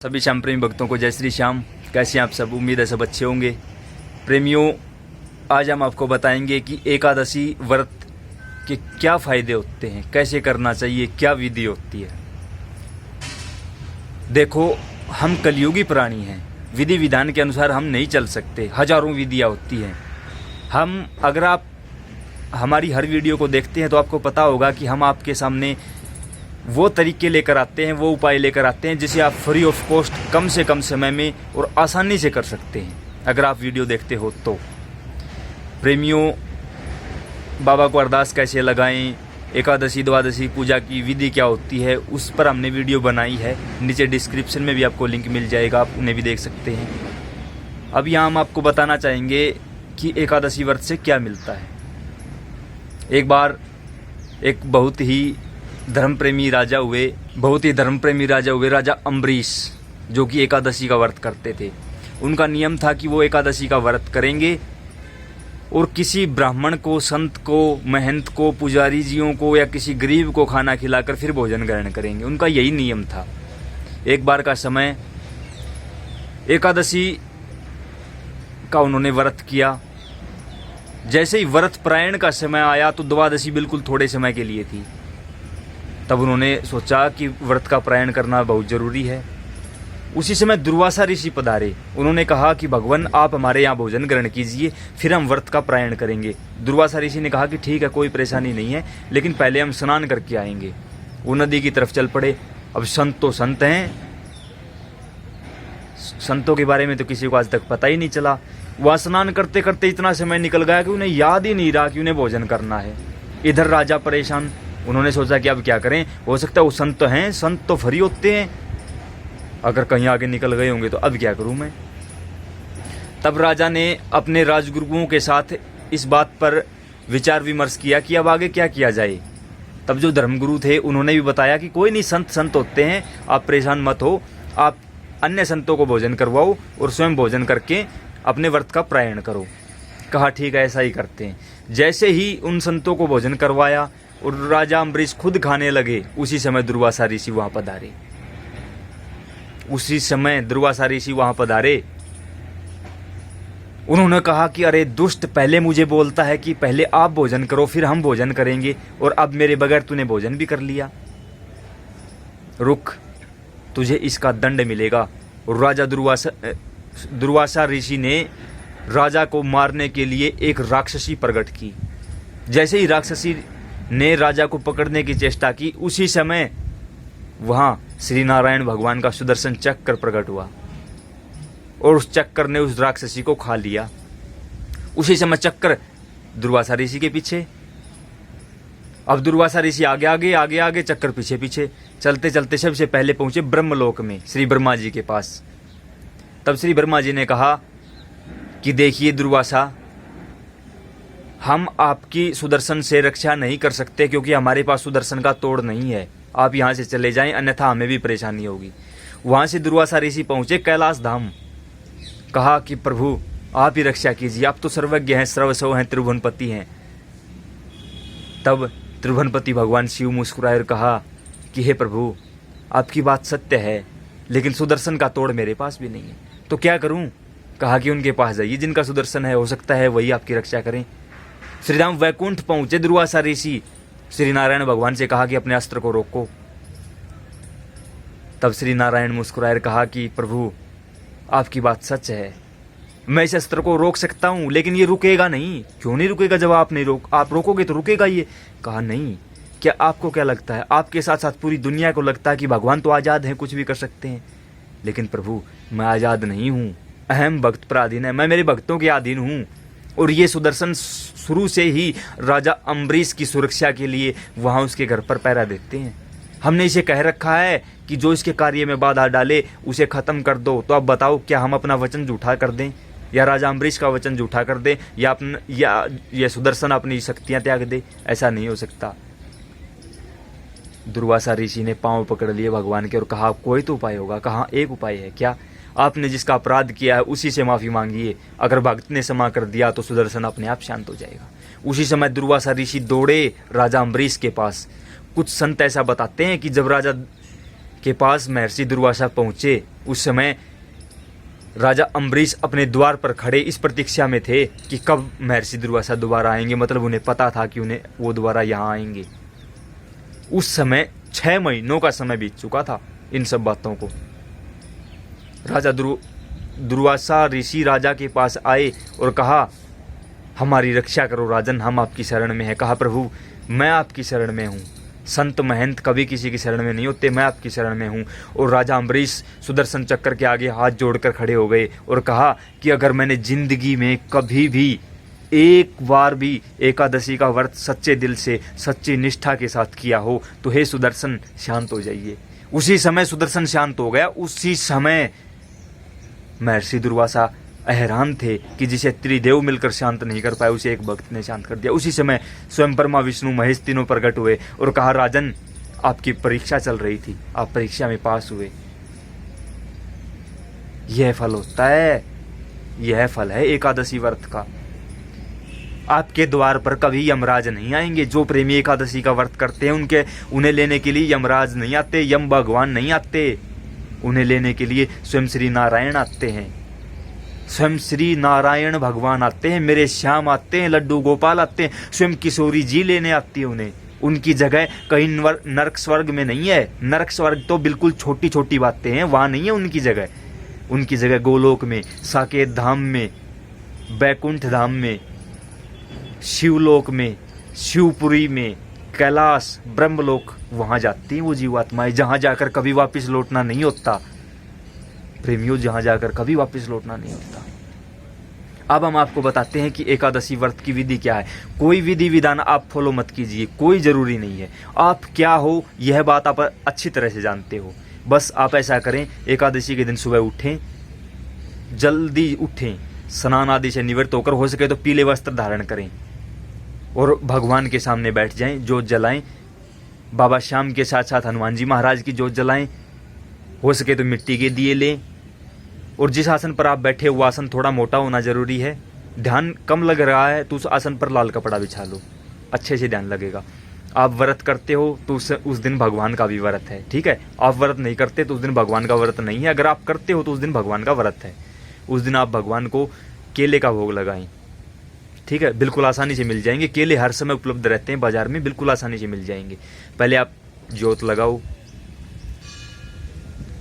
सभी श्याम प्रेमी भक्तों को जय श्री श्याम। कैसे हैं आप सब? उम्मीद है सब अच्छे होंगे। प्रेमियों, आज हम आपको बताएंगे कि एकादशी व्रत के क्या फायदे होते हैं, कैसे करना चाहिए, क्या विधि होती है। देखो, हम कलयुगी प्राणी हैं, विधि विधान के अनुसार हम नहीं चल सकते। हजारों विधियाँ होती हैं। अगर आप हमारी हर वीडियो को देखते हैं तो आपको पता होगा कि हम आपके सामने वो तरीके लेकर आते हैं, वो उपाय लेकर आते हैं जिसे आप फ्री ऑफ कॉस्ट कम से कम समय में और आसानी से कर सकते हैं, अगर आप वीडियो देखते हो तो। प्रेमियों, बाबा को अरदास कैसे लगाएं, एकादशी द्वादशी पूजा की विधि क्या होती है, उस पर हमने वीडियो बनाई है। नीचे डिस्क्रिप्शन में भी आपको लिंक मिल जाएगा, आप उन्हें भी देख सकते हैं। अब यहाँ हम आपको बताना चाहेंगे कि एकादशी व्रत से क्या मिलता है। एक बार एक बहुत ही धर्म प्रेमी राजा हुए राजा अम्बरीश, जो कि एकादशी का व्रत करते थे। उनका नियम था कि वो एकादशी का व्रत करेंगे और किसी ब्राह्मण को, संत को, महंत को, पुजारी जियों को या किसी गरीब को खाना खिलाकर फिर भोजन ग्रहण करेंगे। उनका यही नियम था। एक बार का समय एकादशी का उन्होंने व्रत किया। जैसे ही व्रत प्रायण का समय आया तो द्वादशी बिल्कुल थोड़े समय के लिए थी। तब उन्होंने सोचा कि व्रत का प्रायण करना बहुत जरूरी है। उसी समय दुर्वासा ऋषि पधारे। उन्होंने कहा कि भगवान, आप हमारे यहाँ भोजन ग्रहण कीजिए, फिर हम व्रत का प्रायण करेंगे। दुर्वासा ऋषि ने कहा कि ठीक है, कोई परेशानी नहीं है, लेकिन पहले हम स्नान करके आएंगे। वो नदी की तरफ चल पड़े। अब संत तो संत हैं, संतों के बारे में तो किसी को आज तक पता ही नहीं चला। वह स्नान करते करते इतना समय निकल गया कि उन्हें याद ही नहीं रहा कि उन्हें भोजन करना है। इधर राजा परेशान। उन्होंने सोचा कि अब क्या करें, हो सकता है वो संत हैं, संत तो फ्री होते हैं, अगर कहीं आगे निकल गए होंगे तो अब क्या करूं मैं। तब राजा ने अपने राजगुरुओं के साथ इस बात पर विचार विमर्श किया कि अब आगे क्या किया जाए। तब जो धर्मगुरु थे उन्होंने भी बताया कि कोई नहीं, संत होते हैं, आप परेशान मत हो, आप अन्य संतों को भोजन करवाओ और स्वयं भोजन करके अपने व्रत का प्रायण करो। कहा ठीक है, ऐसा ही करते हैं। जैसे ही उन संतों को भोजन करवाया और राजा अम्बरीश खुद खाने लगे, उसी समय दुर्वासा ऋषि वहां पधारे। उन्होंने कहा कि अरे दुष्ट, पहले मुझे बोलता है कि पहले आप भोजन करो फिर हम भोजन करेंगे, और अब मेरे बगैर तूने भोजन भी कर लिया। रुक, तुझे इसका दंड मिलेगा। और राजा दुर्वासा ऋषि ने राजा को मारने के लिए एक राक्षसी प्रकट की। जैसे ही राक्षसी ने राजा को पकड़ने की चेष्टा की, उसी समय वहां श्री नारायण भगवान का सुदर्शन चक्र प्रकट हुआ और उस चक्कर ने उस राक्षसी को खा लिया। उसी समय चक्र दुर्वासा ऋषि के पीछे। अब दुर्वासा ऋषि आगे आगे आगे आगे, चक्कर पीछे पीछे। चलते चलते सबसे पहले पहुंचे ब्रह्मलोक में, श्री ब्रह्मा जी के पास। तब श्री ब्रह्मा जी ने कहा कि देखिए दुर्वासा, हम आपकी सुदर्शन से रक्षा नहीं कर सकते क्योंकि हमारे पास सुदर्शन का तोड़ नहीं है। आप यहाँ से चले जाएं, अन्यथा हमें भी परेशानी होगी। वहां से दुर्वासा ऋषि पहुंचे कैलाश धाम। कहा कि प्रभु, आप ही रक्षा कीजिए, आप तो सर्वज्ञ हैं, सर्वस्व हैं, त्रिभुवनपति हैं। तब त्रिभुवनपति भगवान शिव मुस्कुराए और कहा कि हे प्रभु, आपकी बात सत्य है, लेकिन सुदर्शन का तोड़ मेरे पास भी नहीं है, तो क्या करूं। कहा कि उनके पास जाइए जिनका सुदर्शन है, हो सकता है वही आपकी रक्षा करें। श्री राम वैकुंठ पहुंचे दुर्वासा ऋषि। श्री नारायण भगवान से कहा कि अपने अस्त्र को रोको। तब श्री नारायण मुस्कुराए कहा कि प्रभु, आपकी बात सच है, मैं इस अस्त्र को रोक सकता हूं, लेकिन ये रुकेगा नहीं। क्यों नहीं रुकेगा? जब आप रोकोगे तो रुकेगा ये। कहा नहीं। क्या आपको क्या लगता है, आपके साथ साथ पूरी दुनिया को लगता है कि भगवान तो आजाद हैं, कुछ भी कर सकते हैं? लेकिन प्रभु, मैं आजाद नहीं हूं। अहम भक्त पराधीन है, मैं मेरे भक्तों के अधीन हूं। और ये सुदर्शन शुरू से ही राजा अम्बरीश की सुरक्षा के लिए वहां उसके घर पर पहरा देते हैं। हमने इसे कह रखा है कि जो इसके कार्य में बाधा डाले उसे खत्म कर दो। तो अब बताओ, क्या हम अपना वचन झूठा कर दें, या राजा अम्बरीश का वचन झूठा कर दें, या ये सुदर्शन अपनी शक्तियां त्याग दे? ऐसा नहीं हो सकता। दुर्वासा ऋषि ने पांव पकड़ लिए भगवान के और कहा कोई तो उपाय होगा। कहा एक उपाय है। क्या? आपने जिसका अपराध किया है उसी से माफी मांगिए। अगर भक्त ने क्षमा कर दिया तो सुदर्शन अपने आप शांत हो जाएगा। उसी समय दुर्वासा ऋषि दौड़े राजा अम्बरीश के पास। कुछ संत ऐसा बताते हैं कि जब राजा के पास महर्षि दुर्वासा पहुंचे उस समय राजा अम्बरीश अपने द्वार पर खड़े इस प्रतीक्षा में थे कि कब महर्षि दुर्वासा दोबारा आएंगे। मतलब उन्हें पता था कि उन्हें वो दोबारा यहाँ आएंगे। उस समय 6 महीनों का समय बीत चुका था इन सब बातों को। राजा दुर्वासा ऋषि राजा के पास आए और कहा, हमारी रक्षा करो राजन, हम आपकी शरण में हैं। कहा, प्रभु मैं आपकी शरण में हूँ, संत महंत कभी किसी की शरण में नहीं होते, मैं आपकी शरण में हूँ। और राजा अम्बरीश सुदर्शन चक्र के आगे हाथ जोड़कर खड़े हो गए और कहा कि अगर मैंने जिंदगी में कभी भी एक बार भी एकादशी का व्रत सच्चे दिल से सच्ची निष्ठा के साथ किया हो तो हे सुदर्शन शांत हो जाइए। उसी समय सुदर्शन शांत हो गया। उसी समय महर्षि दुर्वासा हैरान थे कि जिसे त्रिदेव मिलकर शांत नहीं कर पाए उसे एक भक्त ने शांत कर दिया। उसी समय स्वयं ब्रह्मा विष्णु महेश तीनों प्रकट हुए और कहा, राजन आपकी परीक्षा चल रही थी, आप परीक्षा में पास हुए। यह फल होता है, यह फल है एकादशी व्रत का। आपके द्वार पर कभी यमराज नहीं आएंगे। जो प्रेमी एकादशी का व्रत करते हैं उन्हें लेने के लिए यमराज नहीं आते, यम भगवान नहीं आते। उन्हें लेने के लिए स्वयं श्री नारायण आते हैं, स्वयं श्री नारायण भगवान आते हैं, मेरे श्याम आते हैं, लड्डू गोपाल आते हैं, स्वयं किशोरी जी लेने आती है उन्हें। उनकी जगह कहीं नरक स्वर्ग में नहीं है। नरक स्वर्ग तो बिल्कुल छोटी छोटी बातें हैं, वहाँ नहीं है उनकी जगह। उनकी जगह गोलोक में, साकेत धाम में, बैकुंठ धाम में, शिवलोक में, शिवपुरी में, कैलाश, ब्रह्मलोक, वहाँ जाती हैं वो जीवात्माएं, जहाँ जाकर कभी वापस लौटना नहीं होता। प्रेमियों, जहाँ जाकर कभी वापस लौटना नहीं होता। अब हम आपको बताते हैं कि एकादशी व्रत की विधि क्या है। कोई विधि विधान आप फॉलो मत कीजिए, कोई ज़रूरी नहीं है। आप क्या हो यह बात आप अच्छी तरह से जानते हो। बस आप ऐसा करें, एकादशी के दिन सुबह उठें, जल्दी उठें, स्नान आदि से निवृत्त होकर हो सके तो पीले वस्त्र धारण करें और भगवान के सामने बैठ जाएं, जोत जलाएं। बाबा श्याम के साथ साथ हनुमान जी महाराज की जोत जलाएं। हो सके तो मिट्टी के दिए लें और जिस आसन पर आप बैठे वो आसन थोड़ा मोटा होना जरूरी है। ध्यान कम लग रहा है तो उस आसन पर लाल कपड़ा बिछा लो, अच्छे से ध्यान लगेगा। आप व्रत करते हो तो उस दिन भगवान का भी व्रत है, ठीक है। आप व्रत नहीं करते तो उस दिन भगवान का व्रत नहीं है। अगर आप करते हो तो उस दिन भगवान का व्रत है। उस दिन आप भगवान को केले का भोग लगाएं, ठीक है। बिल्कुल आसानी से मिल जाएंगे, केले हर समय उपलब्ध रहते हैं बाजार में, बिल्कुल आसानी से मिल जाएंगे। पहले आप जोत लगाओ,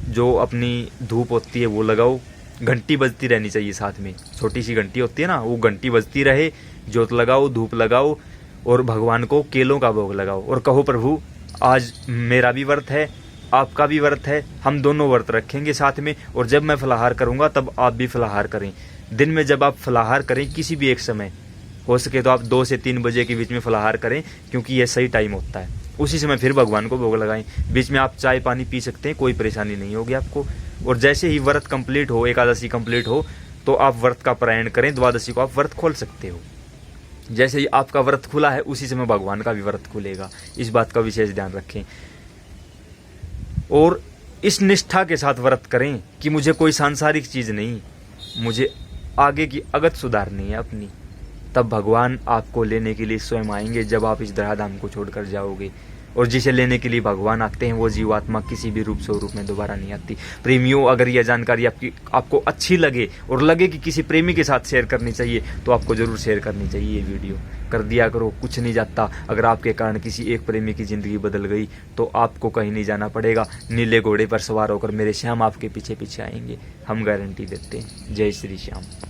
जो अपनी धूप होती है वो लगाओ। घंटी बजती रहनी चाहिए साथ में, छोटी सी घंटी होती है ना, वो घंटी बजती रहे। जोत लगाओ, धूप लगाओ और भगवान को केलों का भोग लगाओ और कहो, प्रभु आज मेरा भी व्रत है, आपका भी व्रत है, हम दोनों व्रत रखेंगे साथ में। और जब मैं फलाहार करूंगा तब आप भी फलाहार करें। दिन में जब आप फलाहार करें किसी भी एक समय, हो सके तो आप 2 से 3 बजे के बीच में फलाहार करें, क्योंकि यह सही टाइम होता है। उसी समय फिर भगवान को भोग लगाएं। बीच में आप चाय पानी पी सकते हैं, कोई परेशानी नहीं होगी आपको। और जैसे ही व्रत कंप्लीट हो, एकादशी कंप्लीट हो, तो आप व्रत का पारायण करें। द्वादशी को आप व्रत खोल सकते हो। जैसे ही आपका व्रत खुला है उसी समय भगवान का भी व्रत खुलेगा। इस बात का विशेष ध्यान रखें और इस निष्ठा के साथ व्रत करें कि मुझे कोई सांसारिक चीज़ नहीं, मुझे आगे की अगत सुधारनी है अपनी। तब भगवान आपको लेने के लिए स्वयं आएंगे जब आप इस धराधाम को छोड़कर जाओगे। और जिसे लेने के लिए भगवान आते हैं वो जीवात्मा किसी भी रूप स्वरूप में दोबारा नहीं आती। प्रेमियों, अगर यह जानकारी आपको अच्छी लगे और लगे कि किसी प्रेमी के साथ शेयर करनी चाहिए तो आपको ज़रूर शेयर करनी चाहिए। ये वीडियो कर दिया करो, कुछ नहीं जाता। अगर आपके कारण किसी एक प्रेमी की ज़िंदगी बदल गई तो आपको कहीं नहीं जाना पड़ेगा। नीले घोड़े पर सवार होकर मेरे श्याम आपके पीछे पीछे आएंगे, हम गारंटी देते हैं। जय श्री श्याम।